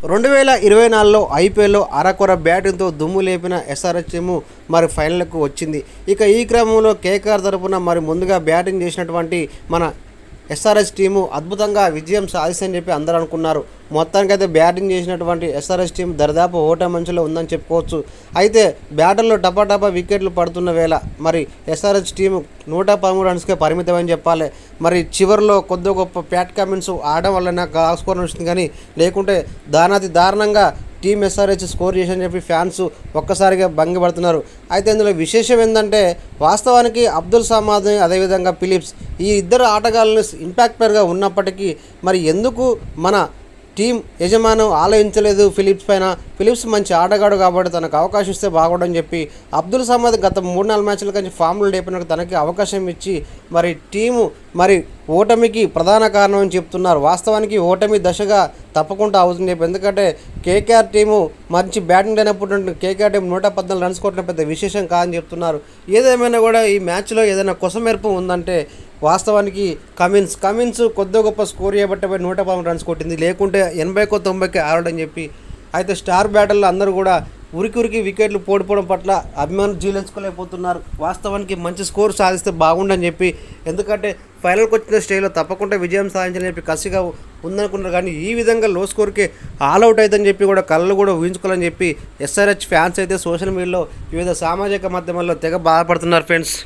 2024లో ఐపీఎల్లో అరకొర బ్యాటింగ్తో దుమ్ము లేపిన ఎస్ఆర్హెచ్ టీము మరి ఫైనల్కు వచ్చింది. ఇక ఈ క్రమంలో కేకేఆర్ తరపున మరి ముందుగా బ్యాటింగ్ చేసినటువంటి మన ఎస్ఆర్హెచ్ టీము అద్భుతంగా విజయం సాధిస్తుందని చెప్పి అందరూ అనుకున్నారు. మొత్తానికైతే బ్యాటింగ్ చేసినటువంటి ఎస్ఆర్హెచ్ టీం దరిదాపు ఓటమి మంచులో ఉందని చెప్పుకోవచ్చు. అయితే బ్యాటర్లో టపా వికెట్లు పడుతున్న వేళ మరి ఎస్ఆర్హెచ్ టీము 113 రన్స్కే పరిమితమని చెప్పాలి. మరి చివరిలో కొద్ది గొప్ప ప్యాట్ కమిన్స్ ఆడడం వల్ల నాకు స్కోర్ వచ్చింది, కానీ లేకుంటే దారుణంగా టీం ఎస్ఆర్హెచ్ స్కోర్ చేసని చెప్పి ఫ్యాన్స్ ఒక్కసారిగా భంగపడుతున్నారు. అయితే ఇందులో విశేషం ఏంటంటే వాస్తవానికి అబ్దుల్ సమాద్ అదేవిధంగా ఫిలిప్స్ ఈ ఇద్దరు ఆటగాళ్ళని ఇంపాక్ట్ ప్లేయర్గా ఉన్నప్పటికీ మరి ఎందుకు మన టీం యజమానం ఆలోచించలేదు ఫిలిప్స్ పైన. ఫిలిప్స్ మంచి ఆటగాడు కాబట్టి తనకు అవకాశం ఇస్తే బాగుండని చెప్పి అబ్దుల్ సమాద్ గత 3-4 మ్యాచ్ల నుంచి ఫామ్లో లేపినట్టు తనకి అవకాశం ఇచ్చి మరి టీము మరి ఓటమికి ప్రధాన కారణం అని చెప్తున్నారు. వాస్తవానికి ఓటమి దశగా తప్పకుండా అవుతుంది చెప్పి, ఎందుకంటే కేకేఆర్ టీము మంచి బ్యాటింగ్ అయినప్పుడు కేకేఆర్ టీం 114 రన్స్ కొట్టడం పెద్ద విశేషం కాదని చెప్తున్నారు. ఏదేమైనా కూడా ఈ మ్యాచ్లో ఏదైనా కొసమెరుపు ఉందంటే వాస్తవానికి కమిన్స్ కొద్ది గొప్ప స్కోర్ చేయబట్టే 113 రన్స్ కొట్టింది, లేకుంటే 80కో 90కి ఆడని చెప్పి. అయితే స్టార్ బ్యాటర్లు అందరూ కూడా ఉరికి వికెట్లు పోడిపోవడం పట్ల అభిమానులు జీలించుకోలేకపోతున్నారు. వాస్తవానికి మంచి స్కోర్ సాధిస్తే బాగుండని చెప్పి, ఎందుకంటే ఫైనల్కి వచ్చిన స్టేజ్లో తప్పకుండా విజయం సాధించాలని చెప్పి కసిగా ఉందనుకున్నారు. కానీ ఈ విధంగా లో స్కోర్కి ఆల్అవుట్ అవుతుందని చెప్పి కూడా కళ్ళు కూడా ఊహించుకోవాలని చెప్పి ఎస్ఆర్హెచ్ ఫ్యాన్స్ అయితే సోషల్ మీడియాలో వివిధ సామాజిక మాధ్యమాల్లో తెగ బాధపడుతున్నారు ఫ్రెండ్స్.